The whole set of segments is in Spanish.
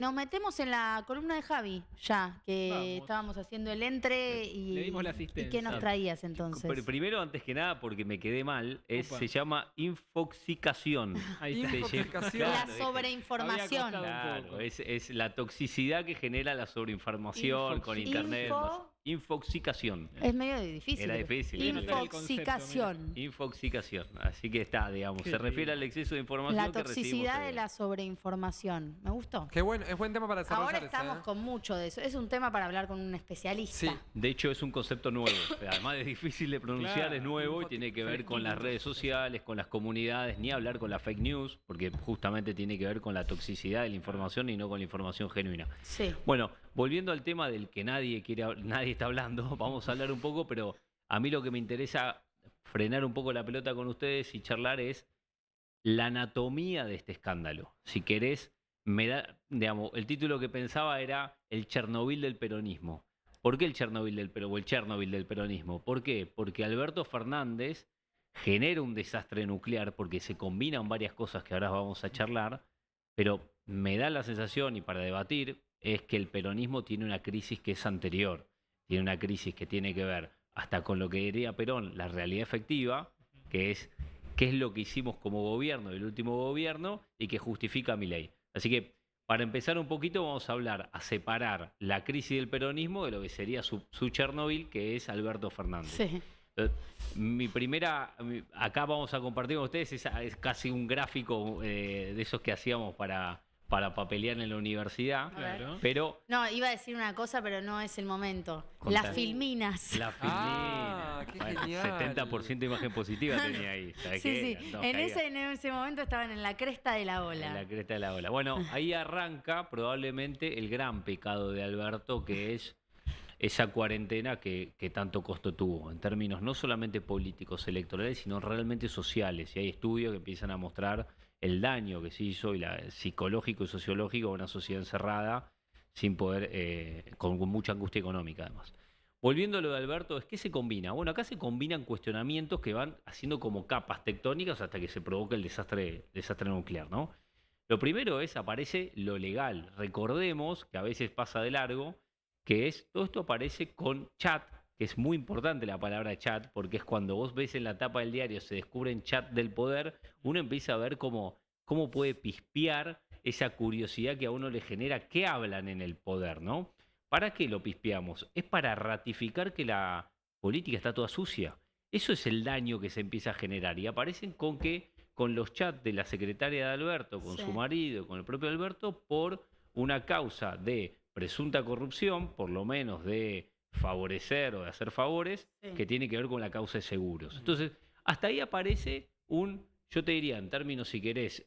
Nos metemos en la columna de Javi, ya, que Vamos. estábamos haciendo el entre y, Le dimos la ¿y qué nos asistencia. traías entonces? Primero, antes que nada, porque me quedé mal, Opa. se llama infoxicación. Ahí está. Infoxicación. La Claro, sobreinformación. Había costado. Claro, es la toxicidad que genera la sobreinformación con internet. Infoxicación. Es medio difícil. Era difícil. Infoxicación. Infoxicación. Así que está, digamos, Qué se refiere lindo. al exceso de información La que recibimos. toxicidad de la sobreinformación. Me gustó. Qué bueno, es buen tema para desarrollar. Ahora estamos con mucho de eso. Es un tema para hablar con un especialista. Sí. De hecho, es un concepto nuevo. Además de difícil de pronunciar, Claro. es nuevo y tiene que ver con las redes sociales, con las comunidades, ni hablar con la fake news, porque justamente tiene que ver con la toxicidad de la información y no con la información genuina. Sí. Bueno, volviendo al tema del que nadie está hablando, vamos a hablar un poco, pero a mí lo que me interesa frenar un poco la pelota con ustedes y charlar es la anatomía de este escándalo. Si querés, digamos, el título que pensaba era el Chernobyl del peronismo. ¿Por qué el Chernobyl del peronismo? ¿Por qué? Porque Alberto Fernández genera un desastre nuclear porque se combinan varias cosas que ahora vamos a charlar, pero me da la sensación, y para debatir, es que el peronismo tiene una crisis que es anterior. Tiene una crisis que tiene que ver hasta con lo que diría Perón, la realidad efectiva, que es qué es lo que hicimos como gobierno, el último gobierno, y que justifica mi ley. Así que, para empezar un poquito, vamos a hablar, a separar la crisis del peronismo de lo que sería su Chernobyl, que es Alberto Fernández. Sí. Acá vamos a compartir con ustedes, es casi un gráfico de esos que hacíamos para papelear en la universidad, Claro. pero No, iba a decir una cosa, pero no es el momento. Contá. Las filminas. la Ah, filmina, qué bueno, genial. 70% de imagen positiva tenía ahí. ¿sabés Sí, qué? sí. No, En caía. ese momento estaban en la cresta de la ola. En la cresta de la ola. Bueno, ahí arranca probablemente el gran pecado de Alberto, que es esa cuarentena que tanto costo tuvo, en términos no solamente políticos, electorales, sino realmente sociales. Y hay estudios que empiezan a mostrar el daño que se hizo, psicológico y sociológico a una sociedad encerrada, sin poder, con mucha angustia económica además. Volviendo a lo de Alberto, ¿es qué se combina? Bueno, acá se combinan cuestionamientos que van haciendo como capas tectónicas hasta que se provoca el desastre nuclear, ¿no? Lo primero aparece lo legal. Recordemos que a veces pasa de largo, todo esto aparece con chat, que es muy importante la palabra chat, porque es cuando vos ves en la tapa del diario, se descubren chat del poder, uno empieza a ver cómo puede pispear esa curiosidad que a uno le genera, qué hablan en el poder, ¿no? ¿Para qué lo pispeamos? Es para ratificar que la política está toda sucia. Eso es el daño que se empieza a generar. Y aparecen con los chats de la secretaria de Alberto, con Sí. su marido, con el propio Alberto, por una causa de presunta corrupción, por lo menos de favorecer o de hacer favores, Sí. que tiene que ver con la causa de seguros. Entonces, hasta ahí aparece yo te diría, en términos, si querés,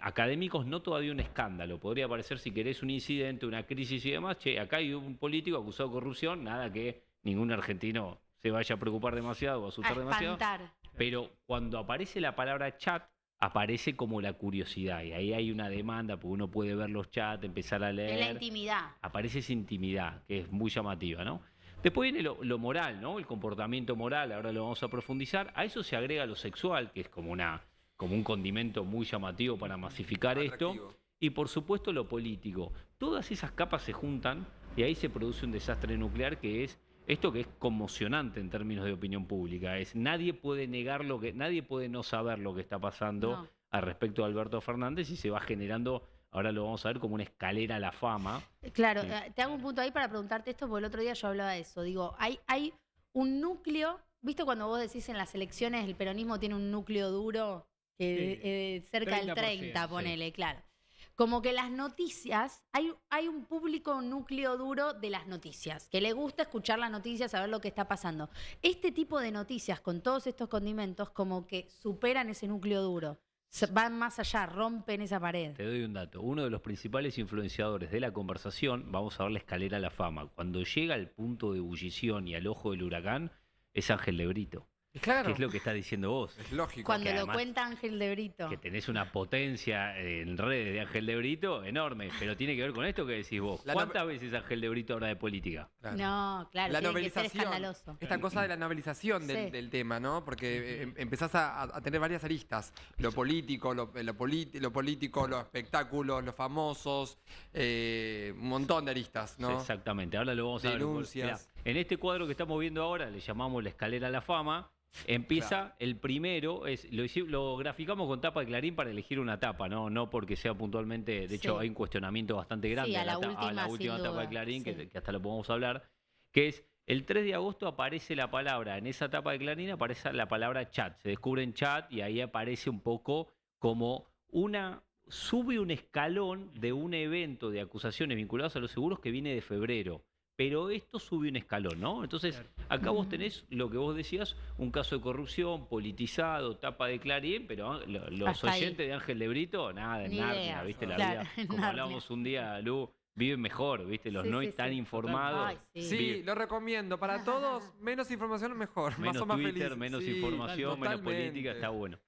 académicos, no todavía un escándalo. Podría parecer, si querés, un incidente, una crisis y demás. Che, acá hay un político acusado de corrupción, nada que ningún argentino se vaya a preocupar demasiado o a asustar demasiado. Espantar. Pero cuando aparece la palabra chat, aparece como la curiosidad. Y ahí hay una demanda, porque uno puede ver los chats, empezar a leer. Es la intimidad. Aparece esa intimidad, que es muy llamativa, ¿no? Después viene lo moral, ¿no? El comportamiento moral, ahora lo vamos a profundizar. A eso se agrega lo sexual, que es como un condimento muy llamativo para masificar esto. Atractivo. Y por supuesto lo político. Todas esas capas se juntan y ahí se produce un desastre nuclear que es esto, que es conmocionante en términos de opinión pública. Nadie puede nadie puede no saber lo que está pasando No. al respecto de Alberto Fernández, y se va generando, ahora lo vamos a ver, como una escalera a la fama. Claro, Sí. te hago un punto ahí para preguntarte esto, porque el otro día yo hablaba de eso. Digo, hay un núcleo, ¿viste cuando vos decís en las elecciones el peronismo tiene un núcleo duro? Que cerca del 30, sí. ponele, claro. Como que las noticias, hay un público núcleo duro de las noticias, que le gusta escuchar las noticias, saber lo que está pasando. Este tipo de noticias con todos estos condimentos como que superan ese núcleo duro, van más allá, rompen esa pared. Te doy un dato. Uno de los principales influenciadores de la conversación, vamos a ver la escalera a la fama, cuando llega al punto de ebullición y al ojo del huracán, es Ángel de Brito. Claro. Que es lo que estás diciendo vos. Es lógico. Cuando que lo además- cuenta Ángel de Brito. Que tenés una potencia en redes de Ángel de Brito enorme, pero tiene que ver con esto que decís vos. La ¿Cuántas veces Ángel de Brito habla de política? Claro. No, claro, La tiene que ser novelización. escandaloso. Esta cosa de la novelización Sí. del tema, ¿no? Porque empezás a tener varias aristas. Lo político, lo político, los espectáculos, los famosos, un montón de aristas, ¿no? Exactamente, ahora lo vamos a ver. Denuncias. Mirá, en este cuadro que estamos viendo ahora, le llamamos la escalera a la fama. Empieza Claro. el primero, lo graficamos con tapa de Clarín para elegir una tapa, no porque sea puntualmente, de hecho Sí. hay un cuestionamiento bastante grande a la a la última, última sin tapa de duda, Clarín, sí. que hasta lo podemos hablar, que es el 3 de agosto aparece la palabra, en esa tapa de Clarín aparece la palabra chat, se descubre en chat y ahí aparece un poco como sube un escalón de un evento de acusaciones vinculadas a los seguros que viene de febrero. Pero esto sube un escalón, ¿no? Entonces, acá vos tenés lo que vos decías, un caso de corrupción, politizado, tapa de Clarín, pero los Hasta ahí. oyentes de Ángel de Brito, nada, en Ni Narnia, idea. ¿viste? La Claro, vida, en como Narnia. hablábamos un día, Lu, viven mejor, ¿viste? Los Sí, no sí, tan sí. informados. Ay, sí. Sí, lo recomiendo. Para todos, menos información mejor. Menos más o más Twitter, feliz. menos Sí, información, menos totalmente. política, está bueno.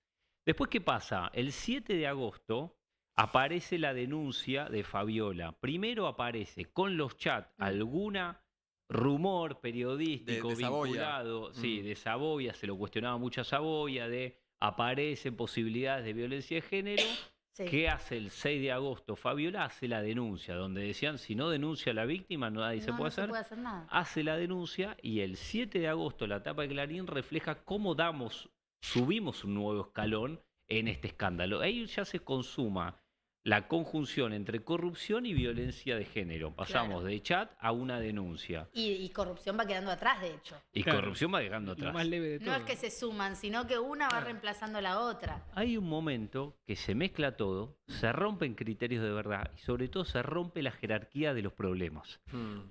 Después, ¿qué pasa? El 7 de agosto aparece la denuncia de Fabiola. Primero aparece con los chats alguna rumor periodístico De Saboya. vinculado, sí, de Saboya, se lo cuestionaba mucho a Saboya, aparecen posibilidades de violencia de género. Sí. ¿Qué hace el 6 de agosto? Fabiola hace la denuncia, donde decían, si no denuncia a la víctima, nadie se No, puede no hacer. se puede hacer nada. Hace la denuncia y el 7 de agosto la tapa de Clarín refleja cómo subimos un nuevo escalón en este escándalo. Ahí ya se consuma la conjunción entre corrupción y violencia de género. Pasamos Claro. de chat a una denuncia. Y corrupción va quedando atrás, de hecho. Y Claro. corrupción va dejando Lo atrás. más leve de todo. No es que se suman, sino que una va reemplazando a la otra. Hay un momento que se mezcla todo, se rompen criterios de verdad y sobre todo se rompe la jerarquía de los problemas.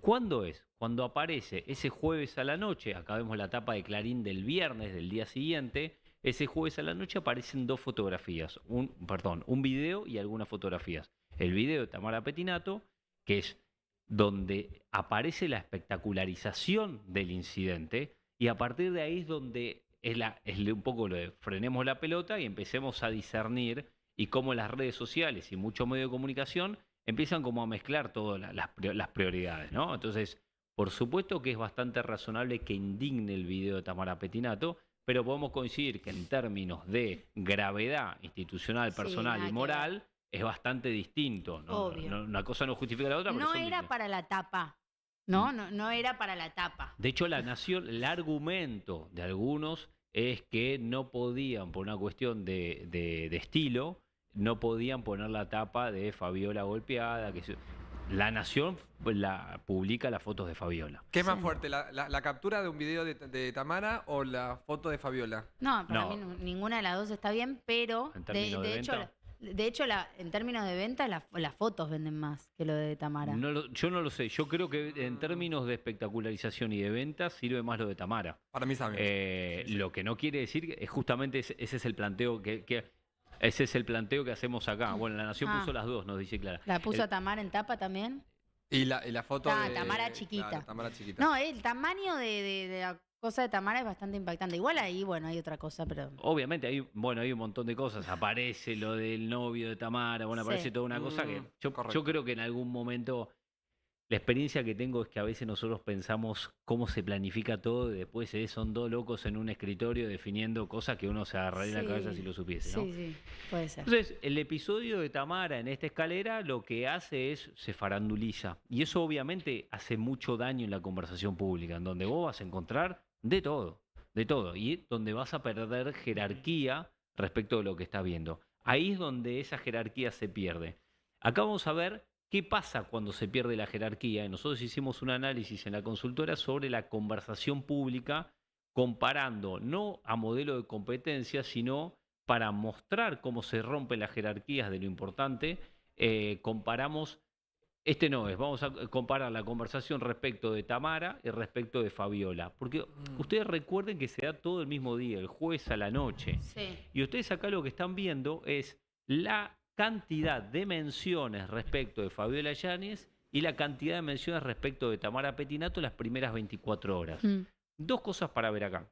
¿Cuándo es? Cuando aparece ese jueves a la noche, acá vemos la tapa de Clarín del viernes del día siguiente, ese jueves a la noche aparecen dos fotografías, un video y algunas fotografías. El video de Tamara Pettinato, que es donde aparece la espectacularización del incidente y a partir de ahí es donde es un poco lo de frenemos la pelota y empecemos a discernir y cómo las redes sociales y muchos medios de comunicación empiezan como a mezclar todas las prioridades, ¿no? Entonces, por supuesto que es bastante razonable que indigne el video de Tamara Pettinato, pero podemos coincidir que en términos de gravedad institucional, Sí, personal nada y que moral es bastante distinto. ¿No? Obvio. Una cosa no justifica la otra, pero No son era distintas. para la tapa. No era para la tapa. De hecho, la Nación, el argumento de algunos es que no podían, por una cuestión de estilo, no podían poner la tapa de Fabiola golpeada. La Nación publica las fotos de Fabiola. ¿Qué es más Sí. fuerte, la captura de un video de Tamara o la foto de Fabiola? No, para No. mí ninguna de las dos está bien, pero En términos de hecho, venta. en términos de venta, las fotos venden más que lo de Tamara. Yo no lo sé. Yo creo que en términos de espectacularización y de venta sirve más lo de Tamara. Para mí también. Lo que no quiere decir es justamente ese es el planteo ese es el planteo que hacemos acá. Bueno, la Nación Ah. puso las dos, nos dice Clara. ¿La puso El- a Tamara en tapa también? Y la foto Ah, de... Tamara chiquita. Claro, Tamara chiquita. No, el tamaño de la cosa de Tamara es bastante impactante. Igual ahí, bueno, hay otra cosa, pero... Obviamente hay un montón de cosas. Aparece lo del novio de Tamara, bueno, Sí. aparece toda una cosa que yo Correcto. creo que en algún momento la experiencia que tengo es que a veces nosotros pensamos cómo se planifica todo y después son dos locos en un escritorio definiendo cosas que uno se agarraría en la cabeza si lo supiese, ¿no? Sí, puede ser. Entonces, el episodio de Tamara en esta escalera lo que hace es se faranduliza. Y eso obviamente hace mucho daño en la conversación pública, en donde vos vas a encontrar de todo. Y donde vas a perder jerarquía respecto de lo que estás viendo. Ahí es donde esa jerarquía se pierde. Acá vamos a ver qué pasa cuando se pierde la jerarquía. Y nosotros hicimos un análisis en la consultora sobre la conversación pública, comparando no a modelo de competencia, sino para mostrar cómo se rompen las jerarquías de lo importante. Comparamos, vamos a comparar la conversación respecto de Tamara y respecto de Fabiola. Porque ustedes recuerden que se da todo el mismo día, el jueves a la noche. Sí. Y ustedes acá lo que están viendo es la cantidad de menciones respecto de Fabiola Yáñez y la cantidad de menciones respecto de Tamara Pettinato las primeras 24 horas. Dos cosas para ver acá.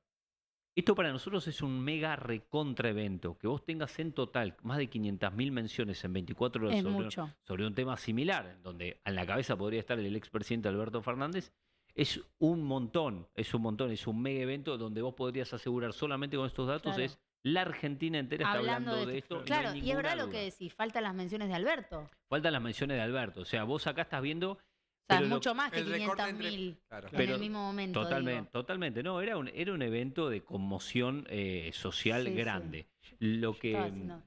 Esto para nosotros es un mega recontra evento. Que vos tengas en total más de 500.000 menciones en 24 horas Es mucho. sobre un tema similar, en donde en la cabeza podría estar el expresidente Alberto Fernández, es un montón, es un mega evento donde vos podrías asegurar solamente con estos datos Claro. es la Argentina entera está hablando de esto. Claro, no hay y es verdad ninguna lo que duda. decís, faltan las menciones de Alberto. Faltan las menciones de Alberto. O sea, vos acá estás viendo. O sea, pero lo- mucho más que el recorte 500.000 Claro. en Pero el mismo momento. Totalmente, digo. totalmente. No, era un evento de conmoción social Sí, sí. grande. Lo Estaba que, haciendo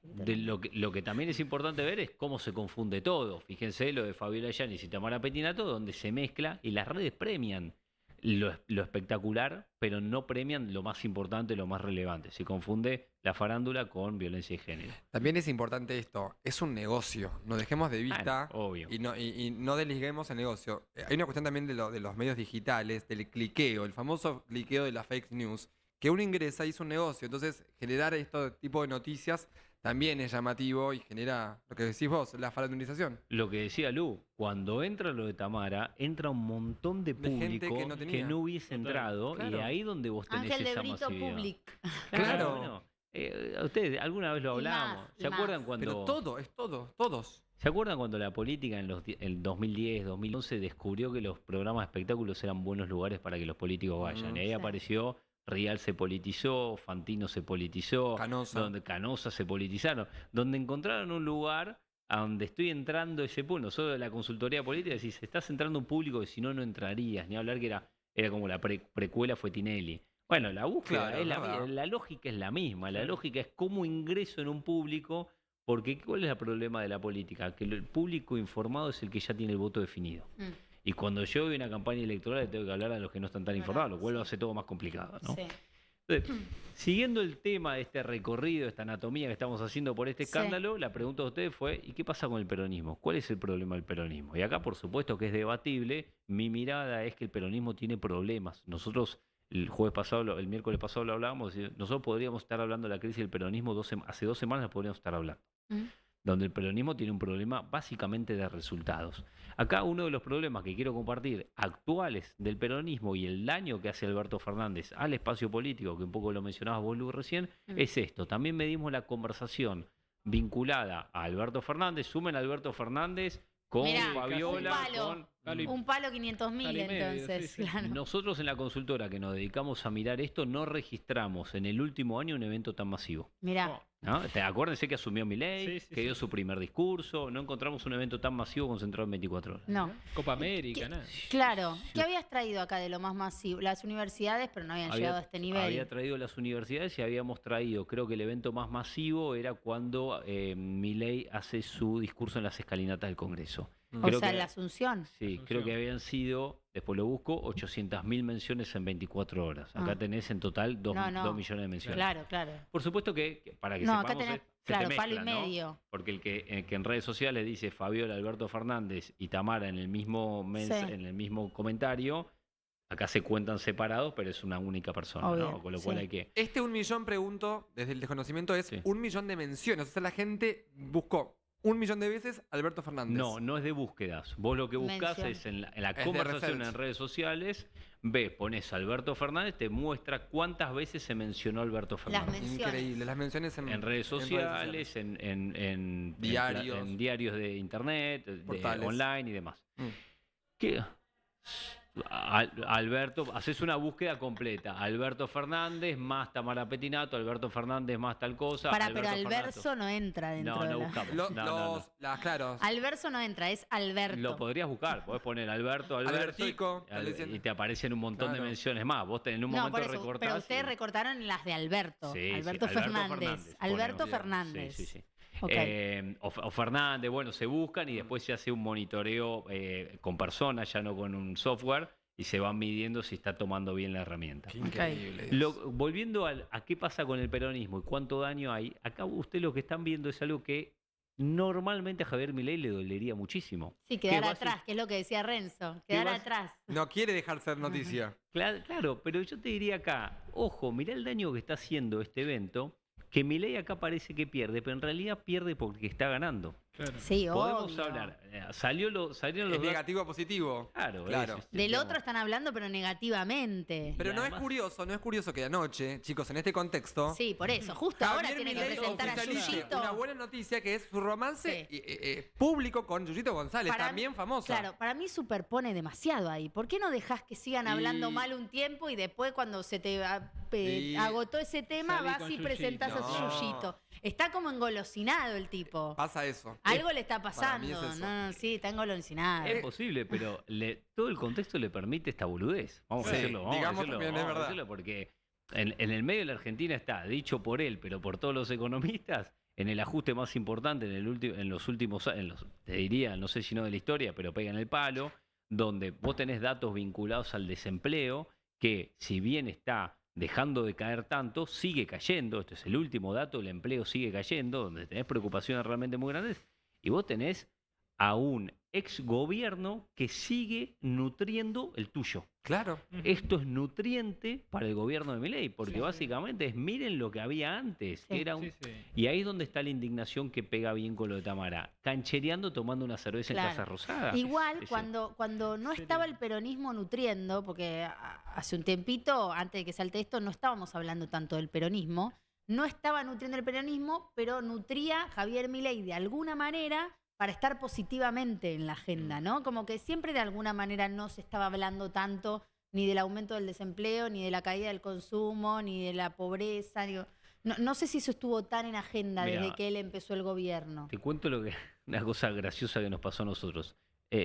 lo que también es importante ver es cómo se confunde todo. Fíjense lo de Fabiola Yáñez y Tamara Petinato, donde se mezcla y las redes premian lo espectacular, pero no premian lo más importante, lo más relevante. Se confunde la farándula con violencia de género. También es importante esto, es un negocio, no dejemos de vista Obvio. y no desliguemos el negocio. Hay una cuestión también de los medios digitales, del cliqueo, el famoso cliqueo de las fake news, que uno ingresa y es un negocio, entonces generar este tipo de noticias también es llamativo y genera, lo que decís vos, la farandulización. Lo que decía Lu, cuando entra lo de Tamara, entra un montón de De gente público que no tenía. hubiese Total. entrado, y Claro. ahí donde vos tenés Ángel de esa Brito masividad. Public. Claro. Bueno, ustedes alguna vez lo Y más, hablamos. y ¿Se acuerdan más. cuando Pero todo, es todo, todos. ¿Se acuerdan cuando la política en 2010, 2011 descubrió que los programas de espectáculos eran buenos lugares para que los políticos vayan? Y ahí Sí. apareció Rial se politizó, Fantino se politizó, Canosa. donde Canosa se politizaron, donde encontraron un lugar a donde estoy entrando ese punto. Nosotros de la consultoría política decís, estás entrando un público que si no, no entrarías, ni hablar que era como la precuela fue Tinelli. Bueno, la búsqueda, Claro, es verdad. la lógica es la misma, la Claro. lógica es cómo ingreso en un público, porque ¿cuál es el problema de la política? Que el público informado es el que ya tiene el voto definido. Mm, Y cuando yo voy a una campaña electoral le tengo que hablar a los que no están tan Claro, informados, lo cual lo sí. hace todo más complicado, ¿no? sí. Entonces, siguiendo el tema de este recorrido, esta anatomía que estamos haciendo por este Sí. escándalo, la pregunta de ustedes fue, ¿y qué pasa con el peronismo? ¿Cuál es el problema del peronismo? Y acá, por supuesto, que es debatible. Mi mirada es que el peronismo tiene problemas. Nosotros, el jueves pasado, el miércoles pasado lo hablábamos, y nosotros podríamos estar hablando de la crisis del peronismo hace 2 semanas, la podríamos estar hablando. Mm. Donde el peronismo tiene un problema básicamente de resultados. Acá uno de los problemas que quiero compartir actuales del peronismo y el daño que hace Alberto Fernández al espacio político, que un poco lo mencionabas vos, Lu, recién, Mm. es esto. También medimos la conversación vinculada a Alberto Fernández, sumen a Alberto Fernández con Mirá, Fabiola, un palo. con... Un palo 500.000 Palo y medio, entonces, sí, sí. claro. Nosotros en la consultora que nos dedicamos a mirar esto no registramos en el último año un evento tan masivo. Mirá, Oh, ¿No? Acuérdense que asumió Milei, Sí, sí, que dio sí. su primer discurso, no encontramos un evento tan masivo concentrado en 24 horas. no. Copa América, nada. Claro. ¿Qué habías traído acá de lo más masivo? Las universidades, pero no habían llegado a este nivel. Había traído las universidades y habíamos traído, creo que el evento más masivo era cuando Milei hace su discurso en las escalinatas del Congreso. O creo sea, que- la Asunción. Sí, Asunción. creo que habían sido, después lo busco, 800.000 menciones en 24 horas. Acá Ah. tenés en total 2 No. millones de menciones. Claro, claro. Por supuesto que para que No, sepamos, acá tenés, se te claro, palo y mezclan, ¿no? medio. Porque el que en redes sociales dice Fabiola, Alberto Fernández y Tamara en el mismo Sí. en el mismo comentario, acá se cuentan separados, pero es una única persona, Obvio, ¿no? Con lo cual sí. hay que... Este 1.000.000, pregunto, desde el desconocimiento, es Sí. 1.000.000 de menciones. O sea, la gente buscó 1.000.000 de veces Alberto Fernández. No es de búsquedas. Vos lo que buscás Mención. es en la de conversación research. en redes sociales, pones Alberto Fernández, te muestra cuántas veces se mencionó Alberto Las Fernández. menciones. Increíble, las menciones En redes sociales, Diarios. en diarios de internet, de Portales. online y demás. Mm. ¿Qué? Alberto, haces una búsqueda completa. Alberto Fernández más Tamara Petinato, Alberto Fernández más tal cosa. Para, pero Alberto al Fernández. verso no entra dentro No, de no la... buscamos. Lo- No. claro. Al verso no entra, es Alberto. Lo podrías buscar, podés poner Alberto Albertico, y, tal vez en- y te aparecen un montón de Claro. menciones más. Vos en un No, momento por eso, recortás. pero ustedes y- recortaron las de Alberto. Sí, sí, Alberto Fernández. Alberto ponemos. Fernández. Sí, sí, sí. Ok. O Fernández, bueno, se buscan y después se hace un monitoreo con personas, ya no con un software, y se van midiendo si está tomando bien la herramienta. Qué increíble. Dios. Volviendo a qué pasa con el peronismo y cuánto daño hay, acá ustedes lo que están viendo es algo que normalmente a Javier Milei le dolería muchísimo. Sí, quedar que atrás, que es lo que decía Renzo. Quedar vas- atrás. No quiere dejar ser noticia. Claro, pero yo te diría acá, ojo, mirá el daño que está haciendo este evento, que Milei acá parece que pierde, pero en realidad pierde porque está ganando. Claro. Sí, Podemos obvio. hablar. Salieron ¿Es los datos. negativo o positivo? Claro, Claro. Del otro están hablando, pero negativamente. Pero Y no además- es curioso que anoche, chicos, en este contexto, Sí, por eso. Justo ahora Javier tiene que Milei presentar a oficialice Yuyito. una buena noticia que es su romance Sí. público con Yuyito González, Para también mí- famosa. Claro, para mí superpone demasiado ahí. ¿Por qué no dejas que sigan hablando Y- mal un tiempo y después cuando se te Y- agotó ese tema Salí vas con y Yuyito. presentas a No. Yuyito? Está como engolosinado el tipo. Pasa eso. Algo le está para mí pasando. es eso. No, sí, está engolosinado. Es posible, pero todo el contexto le permite esta boludez. Vamos a Sí, decirlo, vamos a digamos decirlo, también, es vamos a verdad. decirlo, porque en el medio de la Argentina está, dicho por él, pero por todos los economistas, en el ajuste más importante en los últimos años, te diría, no sé si no de la historia, pero pega en el palo, donde vos tenés datos vinculados al desempleo, que si bien está dejando de caer tanto, sigue cayendo. Este es el último dato, el empleo sigue cayendo, donde tenés preocupaciones realmente muy grandes, y vos tenés a un ex gobierno que sigue nutriendo el tuyo. Claro. Esto es nutriente para el gobierno de Milei, porque Sí. básicamente es miren lo que había antes, que Sí. era un... Sí, sí. Y ahí es donde está la indignación que pega bien con lo de Tamara, canchereando tomando una cerveza Claro. en Casa Rosada. Igual Ese- cuando no Sí, estaba sí. el peronismo nutriendo, porque hace un tiempito, antes de que salte esto, no estábamos hablando tanto del peronismo, no estaba nutriendo el peronismo, pero nutría Javier Milei de alguna manera para estar positivamente en la agenda, ¿no? Como que siempre de alguna manera no se estaba hablando tanto ni del aumento del desempleo, ni de la caída del consumo, ni de la pobreza. Digo, no sé si eso estuvo tan en agenda Mirá, desde que él empezó el gobierno. Te cuento una cosa graciosa que nos pasó a nosotros.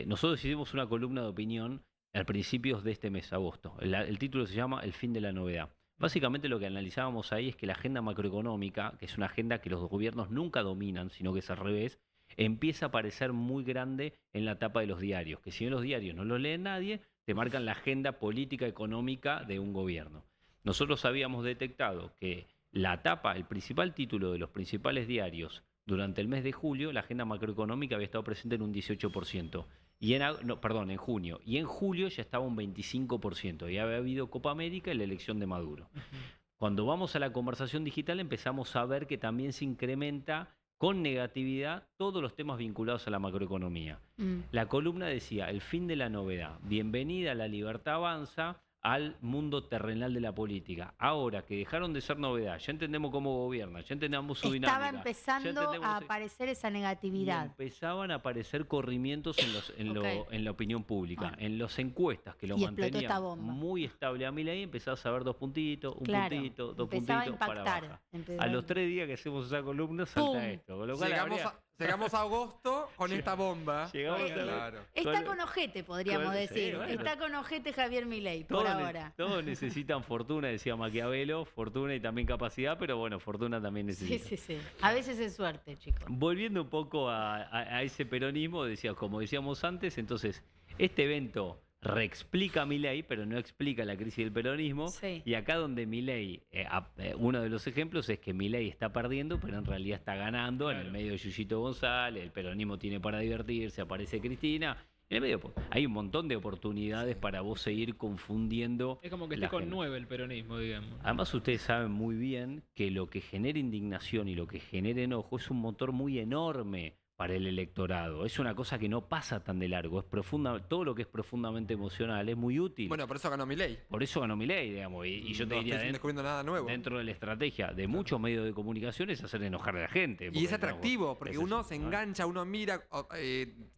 Nosotros hicimos una columna de opinión al principios de este mes, agosto. El título se llama El fin de la novedad. Básicamente lo que analizábamos ahí es que la agenda macroeconómica, que es una agenda que los gobiernos nunca dominan, sino que es al revés, empieza a parecer muy grande en la tapa de los diarios, que si bien los diarios no los lee nadie, te marcan la agenda política económica de un gobierno. Nosotros habíamos detectado que la tapa, el principal título de los principales diarios durante el mes de julio, la agenda macroeconómica había estado presente en un 18%. En junio. Y en julio ya estaba un 25%. Y había habido Copa América y la elección de Maduro. Cuando vamos a la conversación digital empezamos a ver que también se incrementa con negatividad todos los temas vinculados a la macroeconomía. Mm. La columna decía, el fin de la novedad, bienvenida a la libertad avanza al mundo terrenal de la política. Ahora que dejaron de ser novedad, ya entendemos cómo gobierna, ya entendemos su dinámica. Estaba ya empezando entendemos a ese- aparecer esa y negatividad. empezaban a aparecer corrimientos Ok. en la opinión pública, Bueno. en las encuestas que lo Y explotó esta mantenían bomba. muy estable a Milei, empezabas a ver 2 puntitos, un Claro, puntito, 2 empezaba a puntitos para impactar. baja. A los 3 días que hacemos esa columna salta ¡Pum! esto. Con lo cual Llegamos a agosto con esta bomba. Llegamos a- Claro. Está Con- con ojete, podríamos sí, decir. bueno. Está con ojete Javier Milei, por Todos, ahora. todos necesitan fortuna, decía Maquiavelo, fortuna y también capacidad, pero bueno, fortuna también Sí, necesita. sí, sí. A veces es suerte, chicos. Volviendo un poco a ese peronismo, como decíamos antes, entonces, este evento reexplica a Milei, pero no explica la crisis del peronismo. Sí. Y acá donde Milei, uno de los ejemplos es que Milei está perdiendo, pero en realidad está ganando en el Claro. medio de Yuyito González, el peronismo tiene para divertirse, aparece Cristina. En el medio hay un montón de oportunidades para vos seguir confundiendo. Es como que la esté con agenda. 9 el peronismo, digamos. Además, ustedes saben muy bien que lo que genera indignación y lo que genera enojo es un motor muy enorme para el electorado. Es una cosa que no pasa tan de largo. Es profunda, todo lo que es profundamente emocional es muy útil. Bueno, por eso ganó Milei. Por eso ganó Milei, digamos. Y yo te No diría, estoy descubriendo nada nuevo. dentro de la estrategia de muchos medios de comunicación es hacer enojar a la gente. Y porque, es atractivo, porque digamos, uno es se así. engancha, uno mira,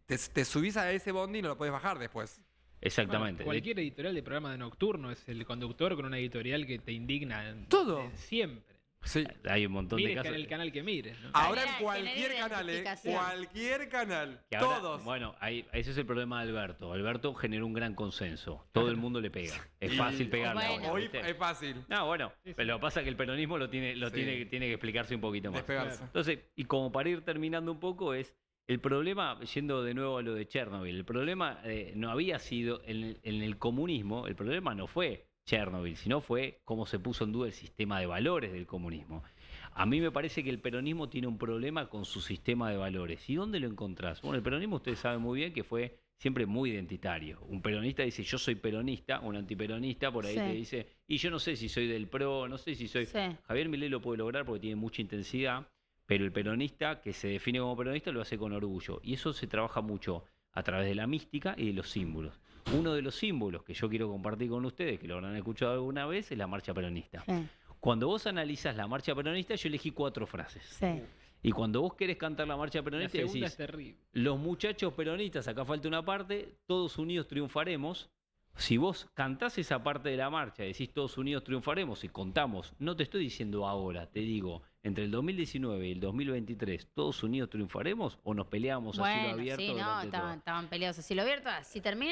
te subís a ese bondi y no lo puedes bajar después. Exactamente. Bueno, cualquier editorial de programa de nocturno es el conductor con una editorial que te indigna. Todo. Siempre. Sí. Hay un montón de Mires casos. en el canal que mires, ¿no? Ahora en Tener cualquier canal, identificación. cualquier canal, Que ahora- todos. Bueno, ese es el problema de Alberto. Alberto generó un gran consenso. Todo el mundo le pega. Es Y- fácil pegarle Bueno. ahora, Hoy ¿viste? es fácil No, bueno, Sí, sí. pero lo que pasa es que el peronismo tiene Sí. que explicarse un poquito más. despegarse. Entonces, y como para ir terminando un poco, es el problema, yendo de nuevo a lo de Chernobyl, el problema no había sido en el comunismo, el problema no fue Chernobyl, sino fue cómo se puso en duda el sistema de valores del comunismo. A mí me parece que el peronismo tiene un problema con su sistema de valores. ¿Y dónde lo encontrás? Bueno, el peronismo ustedes saben muy bien que fue siempre muy identitario. Un peronista dice yo soy peronista, un antiperonista por ahí Sí. te dice, y yo no sé si soy del PRO, no sé si soy... Sí. Javier Milei lo puede lograr porque tiene mucha intensidad, pero el peronista que se define como peronista lo hace con orgullo. Y eso se trabaja mucho a través de la mística y de los símbolos. Uno de los símbolos que yo quiero compartir con ustedes, que lo habrán escuchado alguna vez, es la marcha peronista. Sí, Cuando vos analizás la marcha peronista, yo elegí 4 frases. sí. Y cuando vos querés cantar la marcha La peronista, segunda decís, es terrible. los muchachos peronistas, acá falta una parte, todos unidos triunfaremos. Si vos cantás esa parte de la marcha, decís todos unidos triunfaremos y contamos, no te estoy diciendo ahora, te digo, entre el 2019 y el 2023, todos unidos triunfaremos o nos peleamos a cielo Bueno, abierto sí, no, durante todo. estaban peleados a cielo abierto,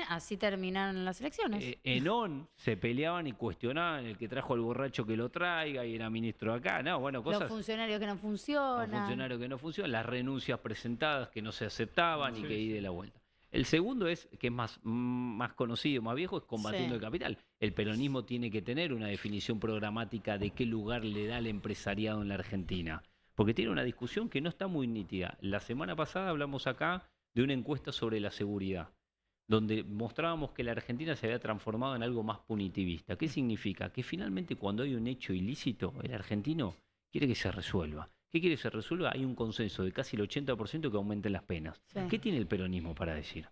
así terminaron las elecciones. En ON se peleaban y cuestionaban el que trajo al borracho que lo traiga y era ministro acá, no, bueno, Los cosas. funcionarios que no Los funcionan. funcionarios que no funcionan, las renuncias presentadas que no se aceptaban y Sí, que sí. de la vuelta. El segundo es, que es más conocido, más viejo, es combatiendo Sí. el capital. El peronismo tiene que tener una definición programática de qué lugar le da al empresariado en la Argentina. Porque tiene una discusión que no está muy nítida. La semana pasada hablamos acá de una encuesta sobre la seguridad, donde mostrábamos que la Argentina se había transformado en algo más punitivista. ¿Qué significa? Que finalmente cuando hay un hecho ilícito, el argentino quiere que se resuelva. ¿Qué quiere que se resuelva? Hay un consenso de casi el 80% que aumenten las penas. Sí. ¿Qué tiene el peronismo para decir?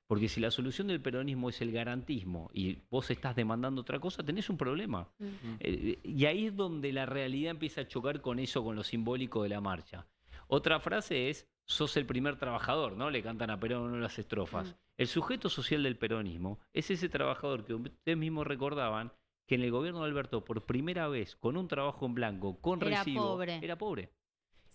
Porque si la solución del peronismo es el garantismo y vos estás demandando otra cosa, tenés un problema. Mm. Y ahí es donde la realidad empieza a chocar con eso, con lo simbólico de la marcha. Otra frase es, sos el primer trabajador, ¿no? Le cantan a Perón en las estrofas. Mm. El sujeto social del peronismo es ese trabajador que ustedes mismos recordaban que en el gobierno de Alberto, por primera vez, con un trabajo en blanco, con Era recibo, pobre. era pobre.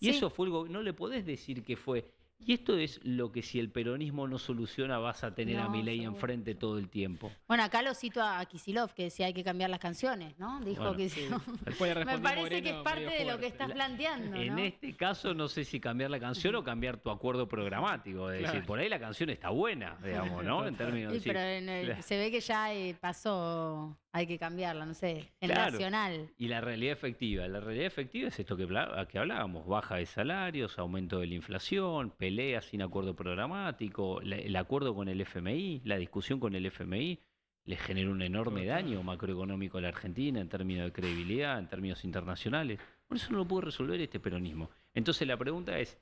Y Sí. eso fue no le podés decir que fue. Y esto es lo que si el peronismo no soluciona vas a tener a No, Milei seguro, enfrente todo el tiempo. Bueno, acá lo cito a Kicillof, que decía hay que cambiar las canciones, ¿no? Dijo Bueno, que Sí. sí. Después le Me respondió parece que es Moreno parte medio de lo que fuerte. estás planteando, En ¿no? este caso no sé si cambiar la canción o cambiar tu acuerdo programático. Es decir, Claro. por ahí la canción está buena, digamos, ¿no? En términos Sí, de pero se ve que ya pasó, hay que cambiarla, no sé, generacional. Y la realidad efectiva es esto que hablábamos, baja de salarios, aumento de la inflación, peleas sin acuerdo programático, el acuerdo con el FMI, la discusión con el FMI, le genera un enorme Total. daño macroeconómico a la Argentina en términos de credibilidad, en términos internacionales. Por eso no lo puede resolver este peronismo. Entonces la pregunta ¿es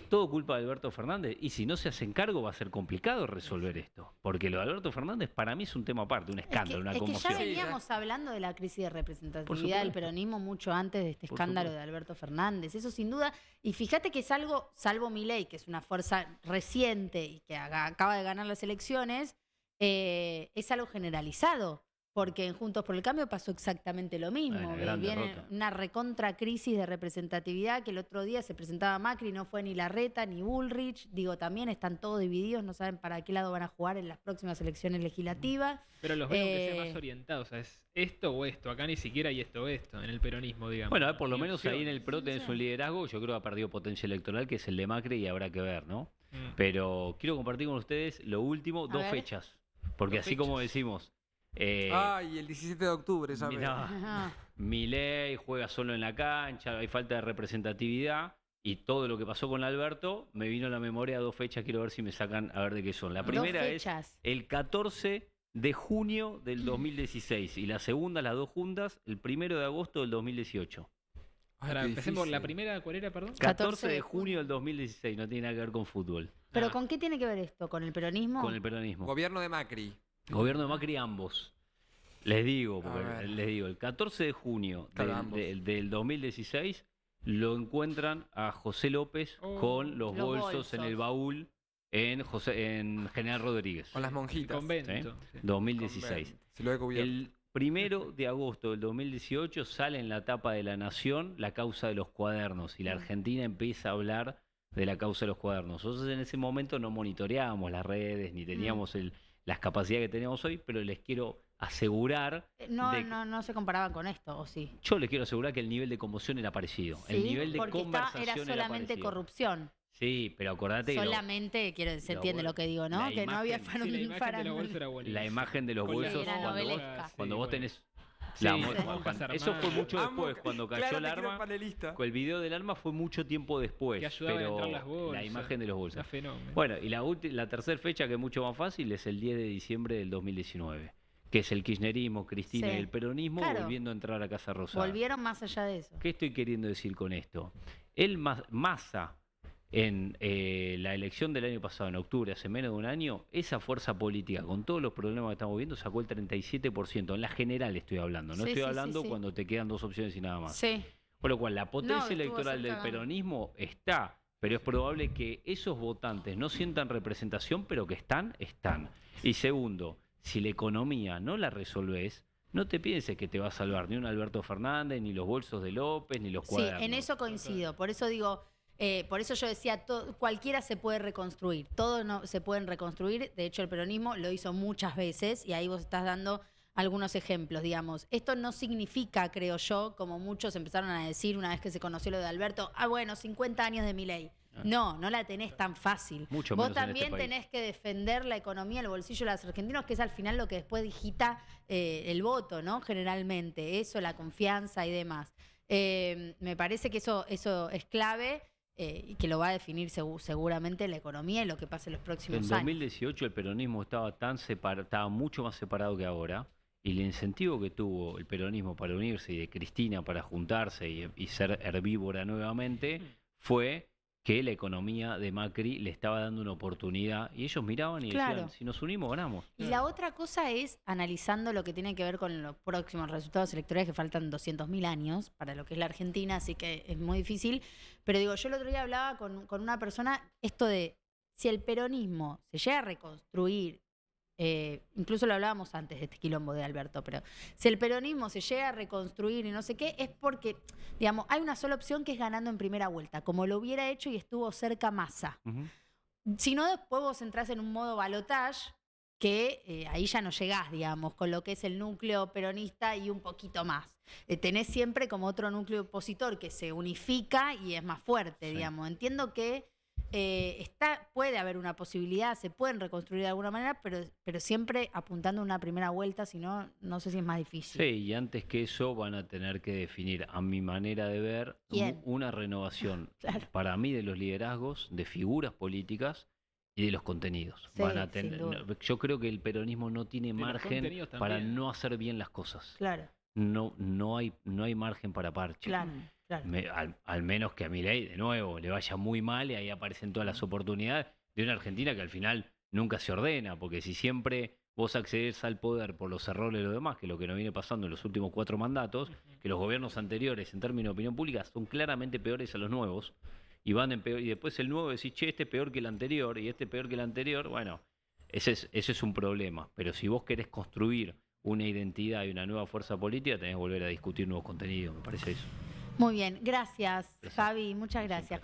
todo culpa de Alberto Fernández? Y si no se hacen cargo va a ser complicado resolver esto. Porque lo de Alberto Fernández para mí es un tema aparte, un escándalo, una es que conmoción. ya veníamos hablando de la crisis de representatividad del supuesto. peronismo mucho antes de este Por escándalo supuesto. de Alberto Fernández, eso sin duda. Y fíjate que es algo, salvo Milei, que es una fuerza reciente y que acaba de ganar las elecciones, es algo generalizado. Porque en Juntos por el Cambio pasó exactamente lo mismo. Una gran Viene derrota. una recontra crisis de representatividad que el otro día se presentaba Macri, no fue ni Larreta ni Bullrich. Digo, también están todos divididos, no saben para qué lado van a jugar en las próximas elecciones legislativas. Pero los veo que sea Eh, más orientados. O sea, es esto o esto. Acá ni siquiera hay esto o esto. En el peronismo, digamos. Bueno, a ver, por lo Ni menos ahí en el opciones. PRO tenés un liderazgo, yo creo que ha perdido potencia electoral, que es el de Macri, y habrá que ver, ¿no? Mm. Pero quiero compartir con ustedes lo último, A 2 ver. fechas. Porque Dos así como fechas. decimos, Ay, el 17 de octubre, ya mirá, Ajá. Milei juega solo en la cancha, hay falta de representatividad, y todo lo que pasó con Alberto, me vino a la memoria 2 fechas, quiero ver si me sacan a ver de qué son. La primera Dos es fechas. el 14 de junio del 2016, y la segunda, las dos juntas, el 1 de agosto del 2018. Ahora, qué empecemos por la difícil. primera, ¿cuál era, perdón? 14 de junio del 2016, no tiene nada que ver con fútbol, ¿Pero Ah. con qué tiene que ver esto? ¿Con el peronismo? con el peronismo. Gobierno de Macri. Gobierno de Macri ambos. Les digo, A ver. el 14 de junio Claro, del, ambos. del 2016 lo encuentran a José López Oh, con los los bolsos en el bolsos. baúl en General Rodríguez, Con las El monjitas. convento. sí. 2016. Se lo he cubierto. El 1 de agosto del 2018 sale en la tapa de La Nación la causa de los cuadernos y la Argentina empieza a hablar de la causa de los cuadernos. Nosotros en ese momento no monitoreábamos las redes ni teníamos las capacidades que tenemos hoy, pero les quiero asegurar, No, de- no se comparaban con esto, ¿o sí? yo les quiero asegurar que el nivel de conmoción era parecido. El Sí, nivel de porque conversación era solamente parecido. corrupción. Sí, pero acordate que Solamente, se lo entiende bueno, lo que digo, ¿no? la Que no había imagen- Sí, la imagen de los farándula. bolsos era buenísima. la imagen de los Con la- bolsos era cuando vos, novelesca. cuando Sí, vos bueno. tenés... Sí, la sí, mo- monjas eso fue armadas. mucho Amo después, que- cuando cayó claro, el te quiero arma. panelista. El video del arma fue mucho tiempo después, Que ayudaba a pero entrar las bolsas. la imagen de los bolsos. Era fenómeno. Bueno, y la tercera fecha, que es mucho más fácil, es el 10 de diciembre del 2019, que es el kirchnerismo, Cristina Sí. y el peronismo, Claro. volviendo a entrar a Casa Rosada. Volvieron más allá de eso. ¿Qué estoy queriendo decir con esto? Massa, en la elección del año pasado, en octubre, hace menos de un año, esa fuerza política, con todos los problemas que estamos viendo, sacó el 37%. En la general estoy hablando, no Sí, estoy sí, hablando sí. cuando te quedan 2 opciones y nada más. Sí. Con lo cual, la potencia estuvo electoral del cerca. peronismo está, pero es probable que esos votantes no sientan representación, pero que están. Y segundo, si la economía no la resolvés, no te pienses que te va a salvar ni un Alberto Fernández, ni los bolsos de López, ni los Sí, cuadernos. en eso coincido. Por eso digo, por eso yo decía, cualquiera se puede reconstruir. Todos no, se pueden reconstruir. De hecho, el peronismo lo hizo muchas veces y ahí vos estás dando algunos ejemplos, digamos. Esto no significa, creo yo, como muchos empezaron a decir una vez que se conoció lo de Alberto, bueno, 50 años de Milei. No, no la tenés tan fácil. Mucho Vos menos en también este país. tenés que defender la economía, el bolsillo de los argentinos, que es al final lo que después digita el voto, ¿no? Generalmente, eso, la confianza y demás. Me parece que eso es clave y que lo va a definir seguramente la economía y lo que pase en los próximos En años. 2018 el peronismo estaba mucho más separado que ahora, y el incentivo que tuvo el peronismo para unirse y de Cristina para juntarse y ser herbívora nuevamente fue que la economía de Macri le estaba dando una oportunidad y ellos miraban y Claro. decían, si nos unimos ganamos. Y la otra cosa es, analizando lo que tiene que ver con los próximos resultados electorales, que faltan 200.000 años para lo que es la Argentina, así que es muy difícil. Pero digo, yo el otro día hablaba con una persona, esto de si el peronismo se llega a reconstruir, incluso lo hablábamos antes de este quilombo de Alberto, pero si el peronismo se llega a reconstruir y no sé qué, es porque, digamos, hay una sola opción que es ganando en primera vuelta, como lo hubiera hecho y estuvo cerca Massa. Ujú. Si no, después vos entrás en un modo balotage que ahí ya no llegás, digamos, con lo que es el núcleo peronista y un poquito más. Tenés siempre como otro núcleo opositor que se unifica y es más fuerte, Sí. digamos. Entiendo que puede haber una posibilidad, se pueden reconstruir de alguna manera, pero siempre apuntando a una primera vuelta, si no, no sé si es más difícil. Sí, y antes que eso van a tener que definir, a mi manera de ver, ¿Quién? una renovación Claro. para mí de los liderazgos, de figuras políticas y de los contenidos. Sí, Van a sin tener, duda. Yo creo que el peronismo no tiene los margen contenidos para también. no hacer bien las cosas. Claro, No hay margen para parche. claro, claro. Al menos que a Milei, de nuevo, le vaya muy mal y ahí aparecen todas las oportunidades de una Argentina que al final nunca se ordena, porque si siempre vos accedes al poder por los errores de los demás, que es lo que nos viene pasando en los últimos 4 mandatos, que los gobiernos anteriores en términos de opinión pública son claramente peores a los nuevos, y van en peor, y después el nuevo decís, che, este es peor que el anterior, y este peor que el anterior, bueno, ese es un problema. Pero si vos querés construir una identidad y una nueva fuerza política, tenés que volver a discutir nuevos contenidos, me parece eso. Muy bien, gracias, Gracias. Javi, muchas gracias.